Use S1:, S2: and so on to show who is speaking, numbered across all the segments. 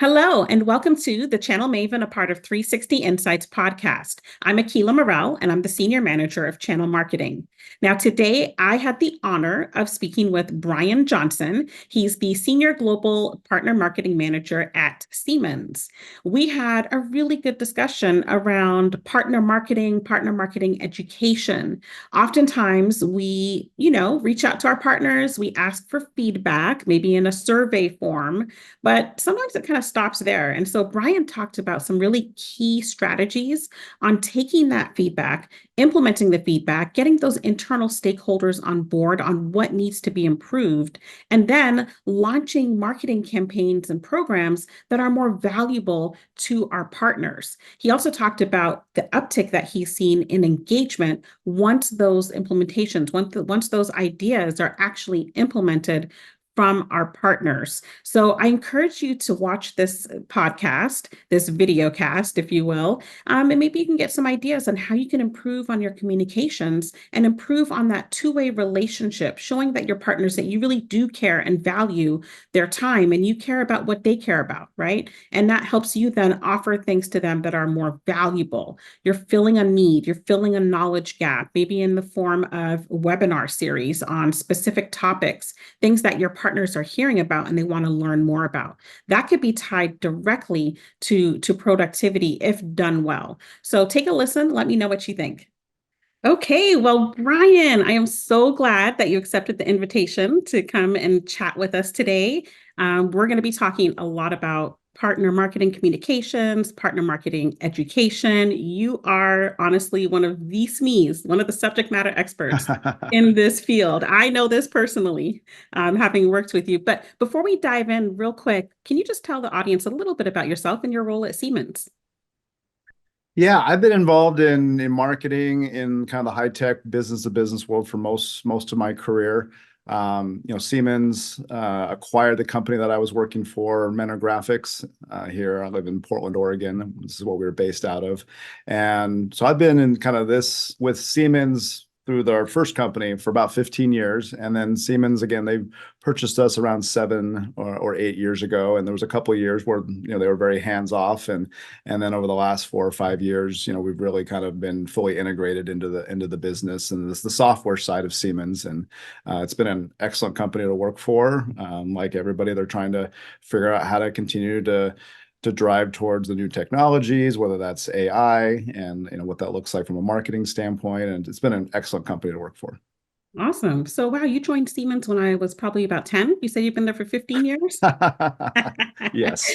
S1: Hello, and welcome to the Channel Maven, a part of 360 Insights podcast. I'm Akilah Murrell, and I'm the Senior Manager of Channel Marketing. Now, today I had the honor of speaking with Brian Johnson. He's the Senior Global Partner Marketing Manager at Siemens. We had a really good discussion around partner marketing education. Oftentimes we, reach out to our partners, we ask for feedback, maybe in a survey form, but sometimes it kind of stops there. And so Brian talked about some really key strategies on taking that feedback, implementing the feedback, getting those internal stakeholders on board on what needs to be improved, and then launching marketing campaigns and programs that are more valuable to our partners. He also talked about the uptick that he's seen in engagement once those implementations, once those ideas are actually implemented from our partners. So I encourage you to watch this podcast, this video cast, if you will, and maybe you can get some ideas on how you can improve on your communications and improve on that two-way relationship, showing that your partners that you really do care and value their time and you care about what they care about, right? And that helps you then offer things to them that are more valuable. You're filling a need, you're filling a knowledge gap, maybe in the form of webinar series on specific topics, things that your partners are hearing about and they want to learn more about. That could be tied directly to productivity if done well. So take a listen. Let me know what you think. Okay, well, Brian, I am so glad that you accepted the invitation to come and chat with us today. We're going to be talking a lot about partner marketing communications, partner marketing education. You are honestly one of the SMEs, one of the subject matter experts in this field. I know this personally, having worked with you. But before we dive in real quick, can you just tell the audience a little bit about yourself and your role at Siemens?
S2: Yeah, I've been involved in marketing in kind of the high tech business to business world for most of my career. Siemens acquired the company that I was working for, Mentor Graphics. Here, I live in Portland, Oregon. This is what we were based out of, and so I've been in kind of this with Siemens through their first company for about 15 years. And then Siemens, again, they purchased us around 7 or 8 years ago. And there was a couple of years where, they were very hands off. And then over the last 4 or 5 years, we've really kind of been fully integrated into the business and this the software side of Siemens. And it's been an excellent company to work for. Like everybody, they're trying to figure out how to continue to drive towards the new technologies, whether that's AI and what that looks like from a marketing standpoint. And it's been an excellent company to work for.
S1: Awesome. So, wow, you joined Siemens when I was probably about 10. You said you've been there for 15 years?
S2: Yes.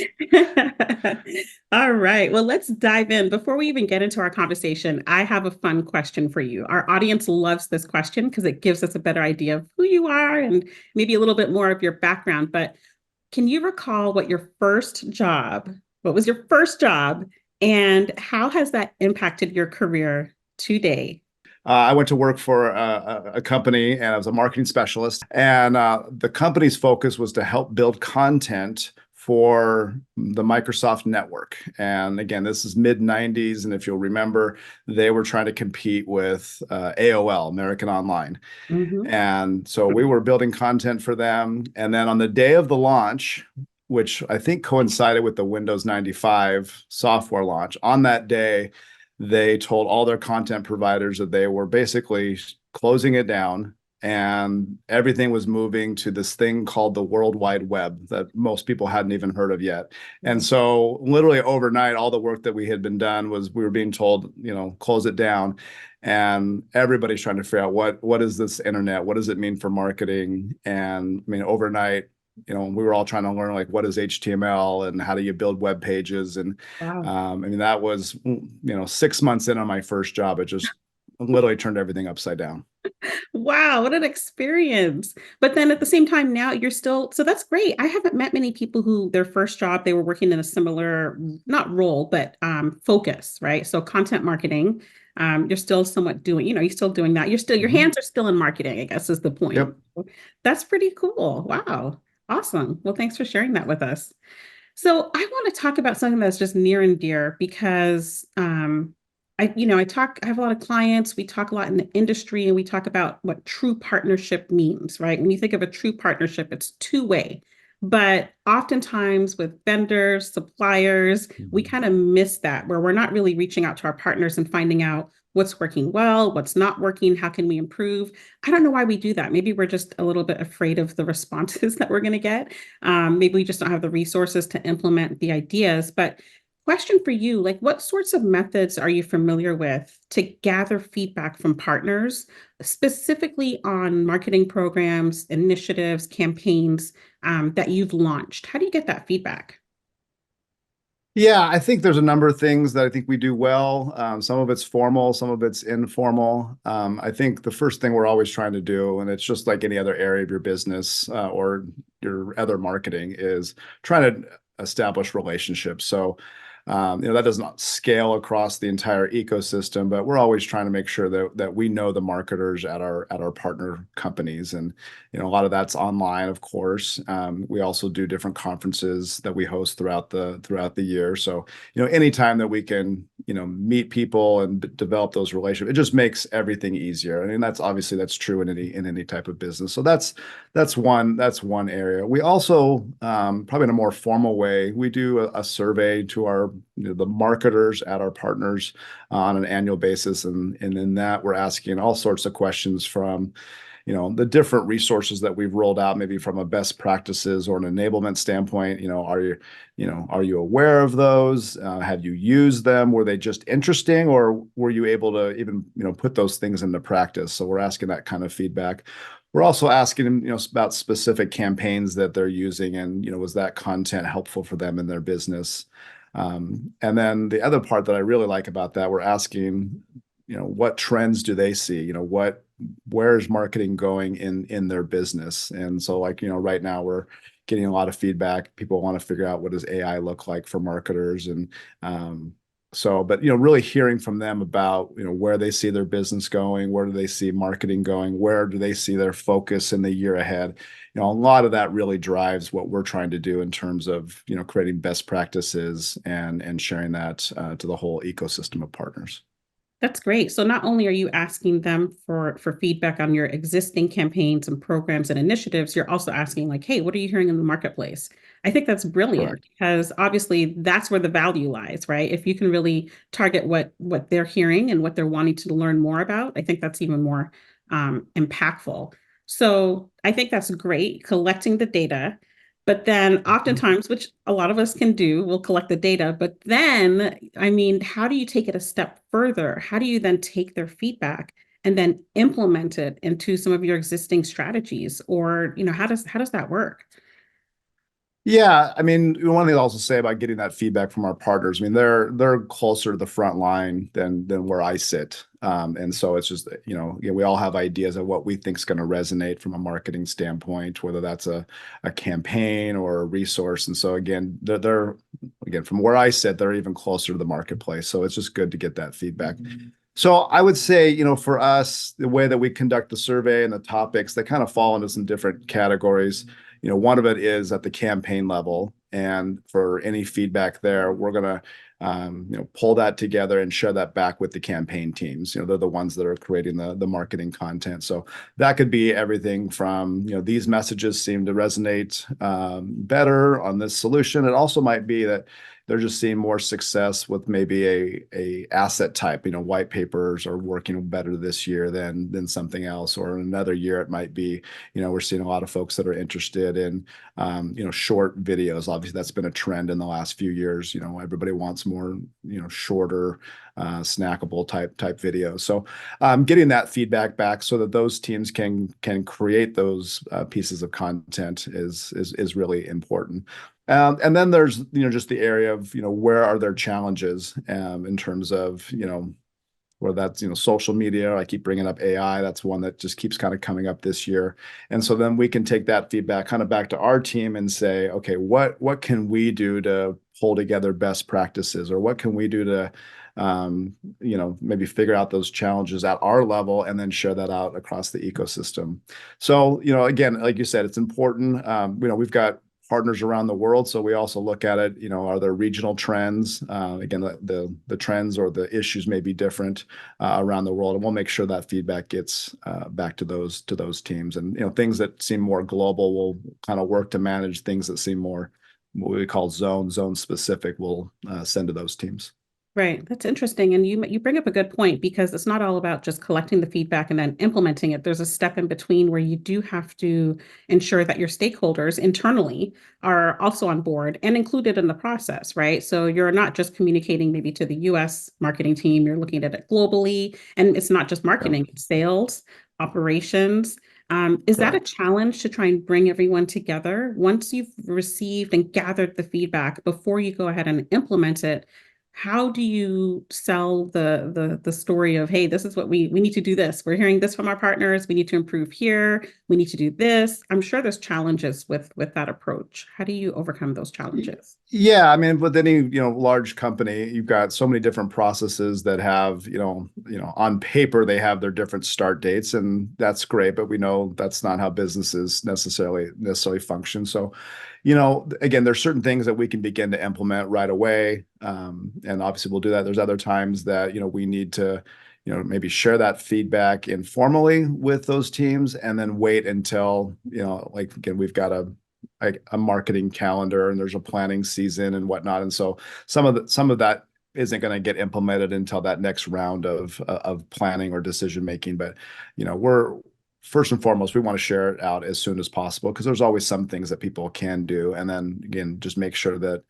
S1: All right. Well, let's dive in. Before we even get into our conversation, I have a fun question for you. Our audience loves this question because it gives us a better idea of who you are and maybe a little bit more of your background. But can you recall what was your first job, and how has that impacted your career today?
S2: I went to work for a company and I was a marketing specialist. And the company's focus was to help build content for the Microsoft network. And again, this is mid 90s. And if you'll remember, they were trying to compete with AOL, American Online.
S1: Mm-hmm.
S2: And so we were building content for them. And then on the day of the launch, which I think coincided with the Windows 95 software launch, on that day, they told all their content providers that they were basically closing it down and everything was moving to this thing called the World Wide Web that most people hadn't even heard of yet. And so literally overnight, all the work that we had been done was we were being told, close it down. And everybody's trying to figure out what is this internet? What does it mean for marketing? And I mean, overnight, we were all trying to learn like what is HTML and how do you build web pages. And
S1: Wow.
S2: that was 6 months in on my first job. It just literally turned everything upside down.
S1: Wow, what an experience. But then at the same time, now you're still, so that's great. I haven't met many people who their first job, they were working in a similar, not role, but focus, right? So content marketing, you're still somewhat doing, you're still doing that. Your hands are still in marketing, I guess is the point.
S2: Yep.
S1: That's pretty cool. Wow. Awesome. Well, thanks for sharing that with us. So I want to talk about something that's just near and dear because I have a lot of clients, we talk a lot in the industry, and we talk about what true partnership means, right? When you think of a true partnership, it's two-way. But oftentimes with vendors, suppliers, we
S2: Mhm.
S1: kind of miss that where we're not really reaching out to our partners and finding out what's working well, what's not working, how can we improve. I don't know why we do that. Maybe we're just a little bit afraid of the responses that we're going to get. Maybe we just don't have the resources to implement the ideas. But question for you, like what sorts of methods are you familiar with to gather feedback from partners, specifically on marketing programs, initiatives, campaigns that you've launched? How do you get that feedback?
S2: Yeah, I think there's a number of things that I think we do well. Some of it's formal, some of it's informal. I think the first thing we're always trying to do, and it's just like any other area of your business or your other marketing, is trying to establish relationships. So, that does not scale across the entire ecosystem, but we're always trying to make sure that we know the marketers at our partner companies, and a lot of that's online, of course. We also do different conferences that we host throughout the year. So, anytime that we can, meet people and develop those relationships, it just makes everything easier. I mean, that's true in any type of business. So that's one area. We also, probably in a more formal way, we do a survey to our the marketers at our partners on an annual basis, and in that we're asking all sorts of questions from the different resources that we've rolled out, maybe from a best practices or an enablement standpoint. Are you aware of those? Have you used them? Were they just interesting, or were you able to even put those things into practice? So we're asking that kind of feedback. We're also asking them, about specific campaigns that they're using, and was that content helpful for them in their business? And then the other part that I really like about that, we're asking, what trends do they see? Where is marketing going in their business? And so, like, right now we're getting a lot of feedback. People want to figure out, what does AI look like for marketers? And but really hearing from them about where they see their business going, where do they see marketing going, where do they see their focus in the year ahead. A lot of that really drives what we're trying to do in terms of creating best practices and sharing that to the whole ecosystem of partners.
S1: That's great. So not only are you asking them for feedback on your existing campaigns and programs and initiatives, you're also asking like, hey, what are you hearing in the marketplace? I think that's brilliant
S2: Correct.
S1: because obviously that's where the value lies, right? If you can really target what they're hearing and what they're wanting to learn more about, I think that's even more impactful. So I think that's great, collecting the data. But then
S2: Mhm.
S1: oftentimes, which a lot of us can do, we'll collect the data. But then, I mean, how do you take it a step further? How do you then take their feedback and then implement it into some of your existing strategies? Or, how does that work?
S2: Yeah, I mean, one thing I'll also say about getting that feedback from our partners, I mean, they're closer to the front line than where I sit. And so it's just, we all have ideas of what we think is going to resonate from a marketing standpoint, whether that's a campaign or a resource. And so again, they're again, from where I sit, they're even closer to the marketplace. So it's just good to get that feedback. So I would say, for us, the way that we conduct the survey and the topics, they kind of fall into some different categories. One of it is at the campaign level, and for any feedback there, we're gonna pull that together and share that back with the campaign teams. They're the ones that are creating the marketing content. So that could be everything from these messages seem to resonate better on this solution. It also might be that they're just seeing more success with maybe a asset type. White papers are working better this year than something else, or in another year it might be we're seeing a lot of folks that are interested in short videos. Obviously, that's been a trend in the last few years. Everybody wants more shorter snackable type videos. So getting that feedback back so that those teams can create those pieces of content is really important. And then there's just the area of where are their challenges in terms of whether that's social media. I keep bringing up AI. That's one that just keeps kind of coming up this year. And so then we can take that feedback kind of back to our team and say, okay, what can we do to pull together best practices, or what can we do to maybe figure out those challenges at our level and then share that out across the ecosystem. So again, like you said, it's important. We've got partners around the world. So we also look at it, are there regional trends? Again, the trends or the issues may be different around the world, and we'll make sure that feedback gets back to those teams. And things that seem more global, we'll kind of work to manage. Things that seem more what we call zone specific, we'll send to those teams.
S1: Right. That's interesting. And you bring up a good point, because it's not all about just collecting the feedback and then implementing it. There's a step in between where you do have to ensure that your stakeholders internally are also on board and included in the process, right? So you're not just communicating maybe to the US marketing team, you're looking at it globally. And it's not just marketing, it's sales, operations. Is that a challenge to try and bring everyone together once you've received and gathered the feedback before you go ahead and implement it? How do you sell the story of, hey, this is what we need to do this. We're hearing this from our partners. We need to improve here. We need to do this. I'm sure there's challenges with that approach. How do you overcome those challenges?
S2: Yeah, I mean, with any, large company, you've got so many different processes that have, on paper, they have their different start dates, and that's great, but we know that's not how businesses necessarily function. So, again, there's certain things that we can begin to implement right away. And obviously we'll do that. There's other times that, we need to, maybe share that feedback informally with those teams and then wait until, like, again, we've got a marketing calendar and there's a planning season and whatnot. And so some of that isn't going to get implemented until that next round of planning or decision making. But, we're first and foremost, we want to share it out as soon as possible, because there's always some things that people can do. And then again, just make sure that,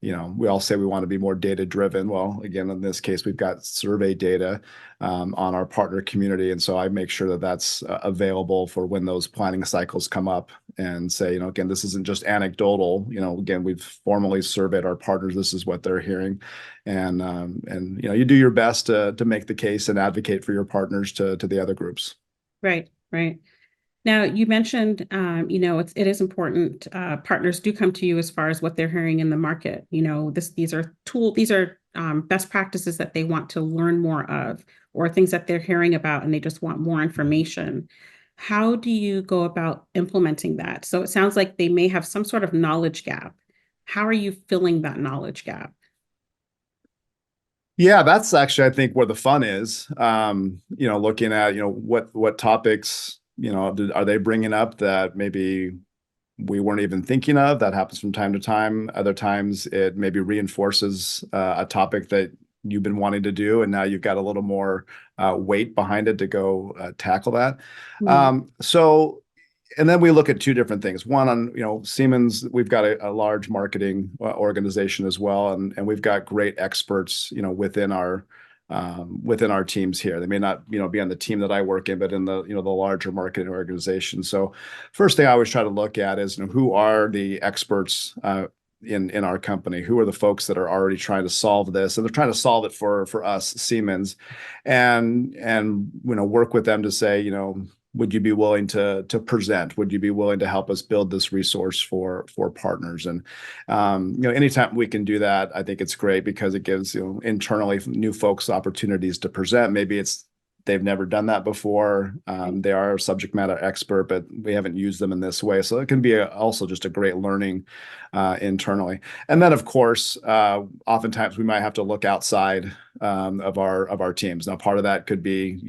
S2: we all say we want to be more data driven. Well, again, in this case, we've got survey data on our partner community. And so I make sure that that's available for when those planning cycles come up, and say, again, this isn't just anecdotal. Again, we've formally surveyed our partners. This is what they're hearing. And you do your best to make the case and advocate for your partners to the other groups.
S1: Right, right. Now, you mentioned, it is important. Partners do come to you as far as what they're hearing in the market. These are best practices that they want to learn more of, or things that they're hearing about and they just want more information. How do you go about implementing that? So it sounds like they may have some sort of knowledge gap. How are you filling that knowledge gap?
S2: Yeah, that's actually, I think, where the fun is. Looking at, what topics, are they bringing up that maybe we weren't even thinking of? That happens from time to time. Other times it maybe reinforces a topic that you've been wanting to do, and now you've got a little more weight behind it to go tackle that. So, and then we look at two different things. One, on, Siemens, we've got a large marketing organization as well, and we've got great experts, within our teams here. They may not, be on the team that I work in, but in the, the larger marketing organization. So first thing I always try to look at is, who are the experts in our company? Who are the folks that are already trying to solve this? And they're trying to solve it for us, Siemens, and work with them to say, would you be willing to present? Would you be willing to help us build this resource for partners? And anytime we can do that, I think it's great, because it gives internally new folks opportunities to present. Maybe they've never done that before. They are a subject matter expert, but we haven't used them in this way. So it can be also just a great learning internally. And then, of course, oftentimes we might have to look outside of our teams. Now, part of that could be,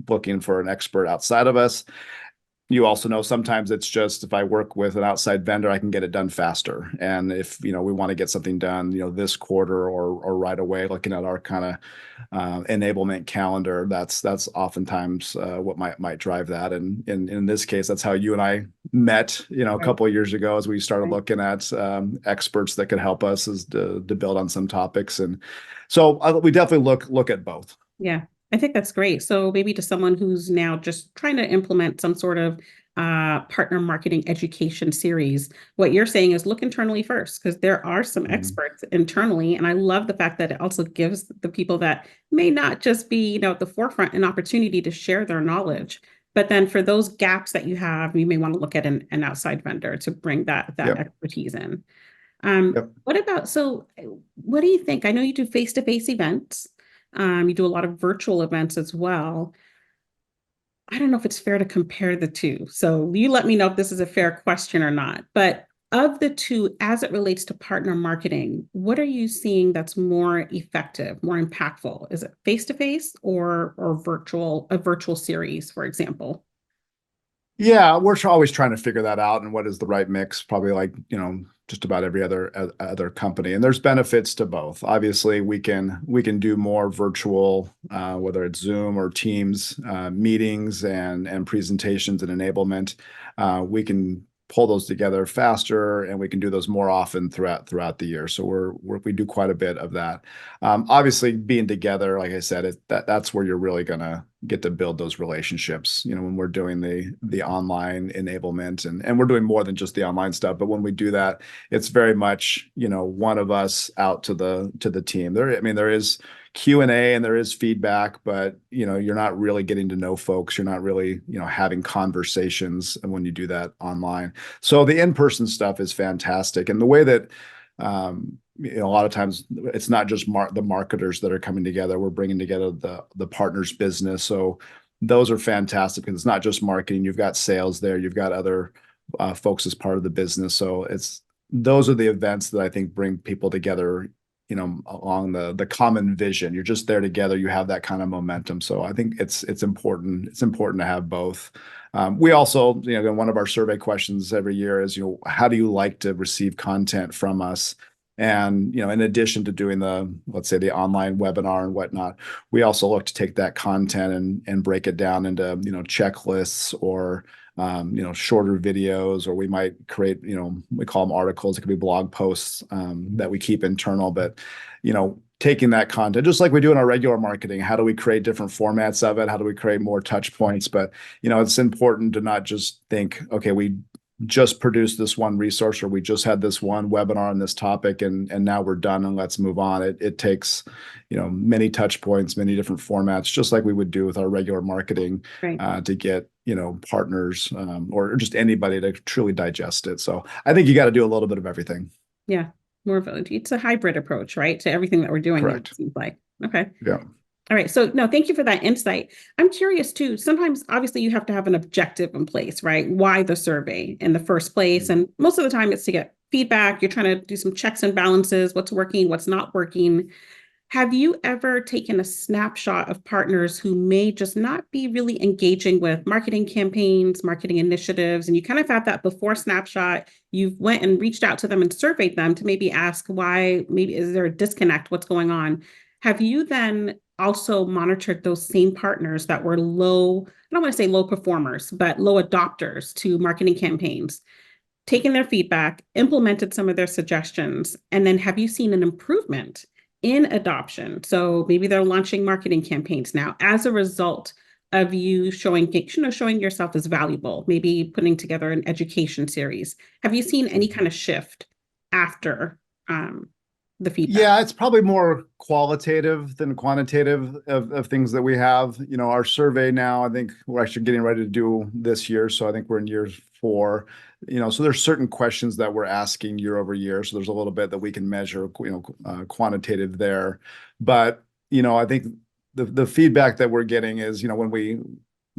S2: looking for an expert outside of us. You also know sometimes it's just, if I work with an outside vendor, I can get it done faster. And if, we want to get something done, this quarter or right away, looking at our kind of enablement calendar, that's oftentimes what might drive that. And in this case, that's how you and I met, a couple of years ago, as we started looking at experts that could help us to build on some topics. And so we definitely look at both.
S1: Yeah. I think that's great. So maybe to someone who's now just trying to implement some sort of partner marketing education series, what you're saying is look internally first, because there are some experts internally. And I love the fact that it also gives the people that may not just be, at the forefront, an opportunity to share their knowledge. But then for those gaps that you have, you may want to look at an outside vendor to bring that expertise in. What do you think? I know you do face-to-face events. You do a lot of virtual events as well. I don't know if it's fair to compare the two. So you let me know if this is a fair question or not. But Of the two, as it relates to partner marketing, what are you seeing that's more effective, more impactful? Is it face-to-face or virtual, a virtual series, for example?
S2: Yeah, we're always trying to figure that out and what is the right mix, probably like, just about every other company. And there's benefits to both. Obviously, we can do more virtual, whether it's Zoom or Teams meetings and presentations and enablement. We can pull those together faster, and we can do those more often throughout the year. So we do quite a bit of that. Obviously, being together, like I said, that's where you're really gonna get to build those relationships. When we're doing the online enablement, and we're doing more than just the online stuff, but when we do that, it's very much one of us out to the team. There is Q&A and there is feedback, but you're not really getting to know folks. You're not really having conversations when you do that online. So the in-person stuff is fantastic, and the way that a lot of times it's not just the marketers that are coming together. We're bringing together the partners business. So those are fantastic because it's not just marketing. You've got sales there. You've got other folks as part of the business. So those are the events that I think bring people together, along the common vision. You're just there together. You have that kind of momentum. So I think it's important. It's important to have both. We also, one of our survey questions every year is, how do you like to receive content from us? And, in addition to doing let's say the online webinar and whatnot, we also look to take that content and break it down into, checklists or, shorter videos, or we might create, we call them articles. It could be blog posts that we keep internal, but, taking that content, just like we do in our regular marketing, how do we create different formats of it? How do we create more touch points? But, it's important to not just think, okay, we just produced this one resource, or we just had this one webinar on this topic, and now we're done and let's move on. It takes, many touch points, many different formats, just like we would do with our regular marketing,
S1: Right.
S2: to get, partners, or just anybody to truly digest it. So I think you got to do a little bit of everything.
S1: Yeah. It's a hybrid approach, right? To everything that we're doing, it
S2: Correct.
S1: seems like. Okay.
S2: Yeah.
S1: All right. So no, thank you for that insight. I'm curious too. Sometimes, obviously, you have to have an objective in place, right? Why the survey in the first place? And most of the time, it's to get feedback. You're trying to do some checks and balances, what's working, what's not working. Have you ever taken a snapshot of partners who may just not be really engaging with marketing campaigns, marketing initiatives, and you kind of have that before snapshot? You've went and reached out to them and surveyed them to maybe ask why, maybe is there a disconnect? What's going on? Have you then also monitored those same partners that were low, I don't want to say low performers, but low adopters to marketing campaigns, taken their feedback, implemented some of their suggestions, and then have you seen an improvement in adoption? So maybe they're launching marketing campaigns now as a result of you showing yourself as valuable, maybe putting together an education series. Have you seen any kind of shift after the feedback?
S2: Yeah, it's probably more qualitative than quantitative of things that we have. Our survey now, I think we're actually getting ready to do this year. So I think we're in year 4. So there's certain questions that we're asking year over year. So there's a little bit that we can measure, quantitative there. But, I think the feedback that we're getting is, when we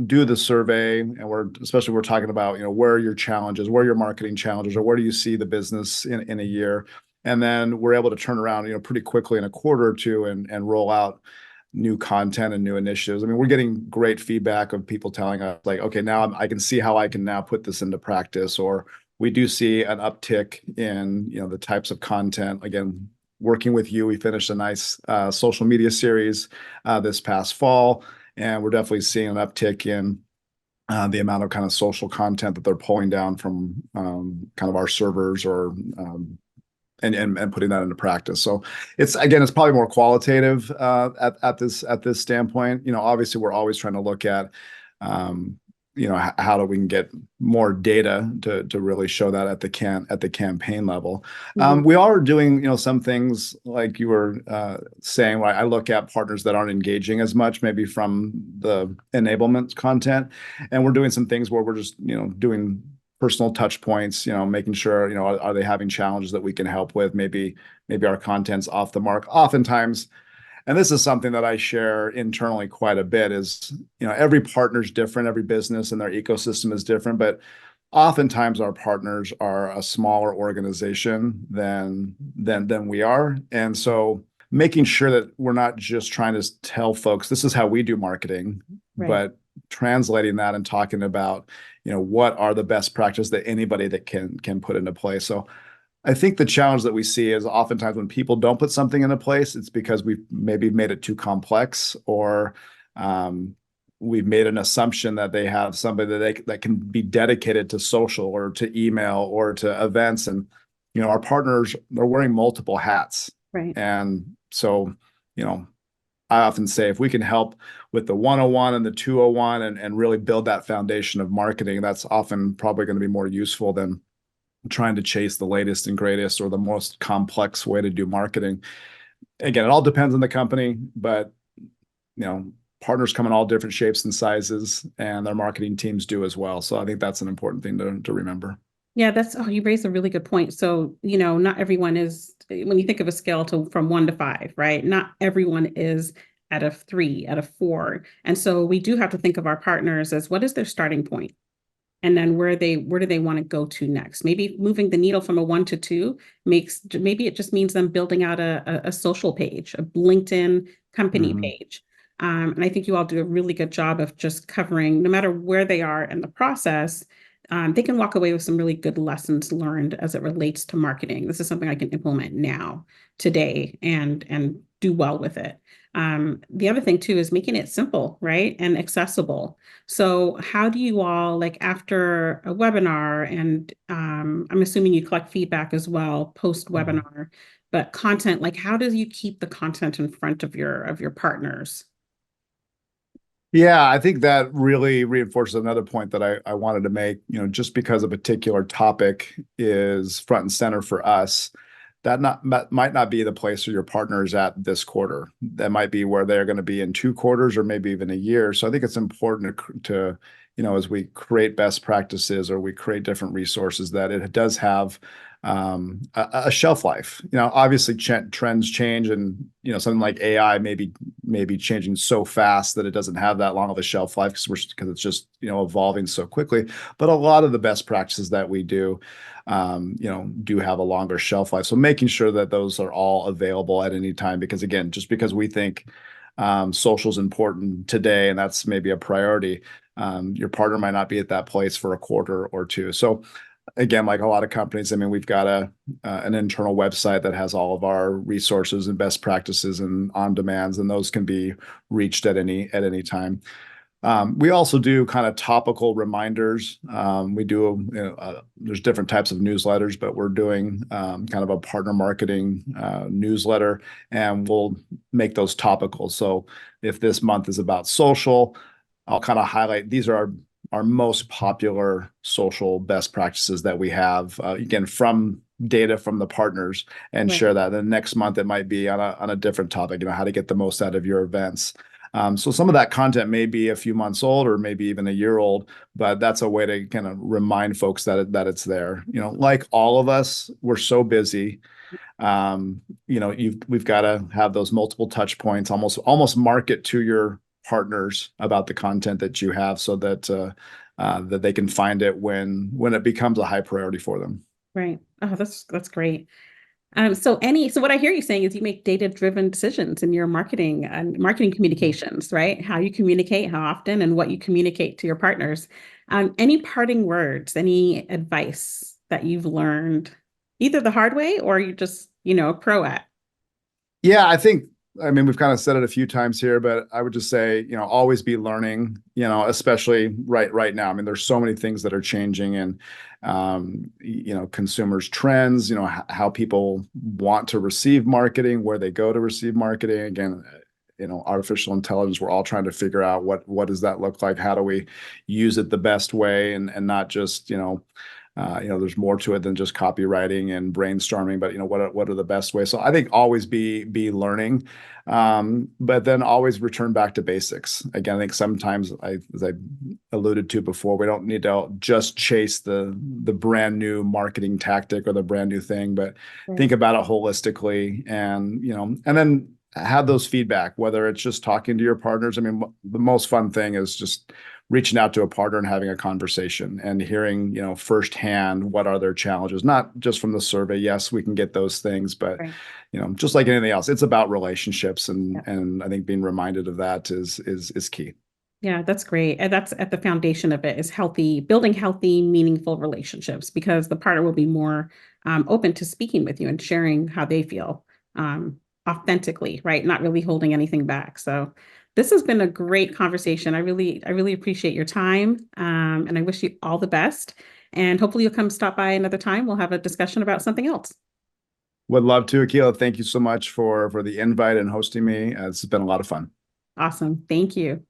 S2: do the survey, and we're talking about, where are your challenges, where are your marketing challenges, or where do you see the business in a year? And then we're able to turn around, pretty quickly in a quarter or two and roll out new content and new initiatives. We're getting great feedback of people telling us like, okay, now I can see how I can now put this into practice, or we do see an uptick in, the types of content. Again, working with you, we finished a nice social media series this past fall, and we're definitely seeing an uptick in the amount of kind of social content that they're pulling down from kind of our servers, or and putting that into practice. So it's probably more qualitative at this standpoint. Obviously we're always trying to look at how do we get more data to really show that at the campaign level. We are doing some things like you were saying, where I look at partners that aren't engaging as much, maybe from the enablement content, and we're doing some things where we're just doing personal touch points, making sure, are they having challenges that we can help with? Maybe our content's off the mark. Oftentimes, and this is something that I share internally quite a bit, is, every partner's different, every business and their ecosystem is different, but oftentimes our partners are a smaller organization than we are. And so making sure that we're not just trying to tell folks this is how we do marketing,
S1: Right.
S2: but translating that and talking about, what are the best practices that anybody that can put into place. So I think the challenge that we see is oftentimes when people don't put something into place, it's because we've maybe made it too complex, or um, we've made an assumption that they have somebody that can be dedicated to social or to email or to events. And, our partners, they're wearing multiple hats.
S1: Right.
S2: And so, I often say if we can help with the 101 and the 201 and really build that foundation of marketing, that's often probably going to be more useful than trying to chase the latest and greatest or the most complex way to do marketing. Again, it all depends on the company, but partners come in all different shapes and sizes, and their marketing teams do as well. So I think that's an important thing to remember.
S1: Yeah, you raised a really good point. So, not everyone is, when you think of a scale from 1 to 5, right? Not everyone is at a 3, at a 4. And so we do have to think of our partners as what is their starting point? And then where do they want to go to next? Maybe moving the needle from a 1 to 2 maybe it just means them building out a social page, a LinkedIn company
S2: Mm-hmm.
S1: page. And I think you all do a really good job of just covering, no matter where they are in the process, they can walk away with some really good lessons learned as it relates to marketing. This is something I can implement now, today, and do well with it. The other thing too is making it simple, right? And accessible. So how do you all, like, after a webinar, and I'm assuming you collect feedback as well post
S2: Mm-hmm.
S1: webinar, but content, like, how do you keep the content in front of your partners?
S2: Yeah, I think that really reinforces another point that I wanted to make. Just because a particular topic is front and center for us, that might not be the place where your partner is at this quarter. That might be where they're going to be in 2 quarters or maybe even a year. So I think it's important as we create best practices or we create different resources, that it does have a shelf life. Obviously trends change, and something like AI maybe changing so fast that it doesn't have that long of a shelf life because it's just evolving so quickly. But a lot of the best practices that we do do have a longer shelf life. So making sure that those are all available at any time, because again, just because we think social is important today and that's maybe a priority, your partner might not be at that place for a quarter or two. So again, like a lot of companies, I mean, we've got an internal website that has all of our resources and best practices and on demands, and those can be reached at any time. We also do kind of topical reminders. We do, there's different types of newsletters, but we're doing kind of a partner marketing newsletter, and we'll make those topical. So if this month is about social, I'll kind of highlight these are our most popular social best practices that we have, again, from data from the partners, and
S1: Right.
S2: share that. Then next month, it might be on a different topic, how to get the most out of your events. So some of that content may be a few months old or maybe even a year old, but that's a way to kind of remind folks that it's there. Like all of us, we're so busy. We've got to have those multiple touch points, almost market to your partners about the content that you have, so that they can find it when it becomes a high priority for them.
S1: Right. Oh, that's great. So what I hear you saying is you make data-driven decisions in your marketing and marketing communications, right? How you communicate, how often, and what you communicate to your partners. Any parting words, any advice that you've learned, either the hard way or you just, a pro at?
S2: Yeah, I mean, we've kind of said it a few times here, but I would just say, always be learning, especially right now. I mean, there's so many things that are changing, and, consumers' trends, how people want to receive marketing, where they go to receive marketing. Again, artificial intelligence, we're all trying to figure out what does that look like? How do we use it the best way, and not just, there's more to it than just copywriting and brainstorming, but what are the best ways? So I think always be learning, but then always return back to basics. Again, I think sometimes, as I alluded to before, we don't need to just chase the brand new marketing tactic or the brand new thing, but
S1: Right.
S2: think about it holistically, and then have those feedback, whether it's just talking to your partners. I mean, the most fun thing is just reaching out to a partner and having a conversation and hearing, firsthand what are their challenges, not just from the survey. Yes, we can get those things, but
S1: Right.
S2: just like anything else, it's about relationships,
S1: Yeah.
S2: and I think being reminded of that is key.
S1: Yeah, that's great. And that's at the foundation of it is building healthy, meaningful relationships because the partner will be more open to speaking with you and sharing how they feel authentically, right? Not really holding anything back. So this has been a great conversation. I really appreciate your time. And I wish you all the best. And hopefully you'll come stop by another time. We'll have a discussion about something else.
S2: Would love to, Akilah. Thank you so much for the invite and hosting me. It's been a lot of fun.
S1: Awesome. Thank you.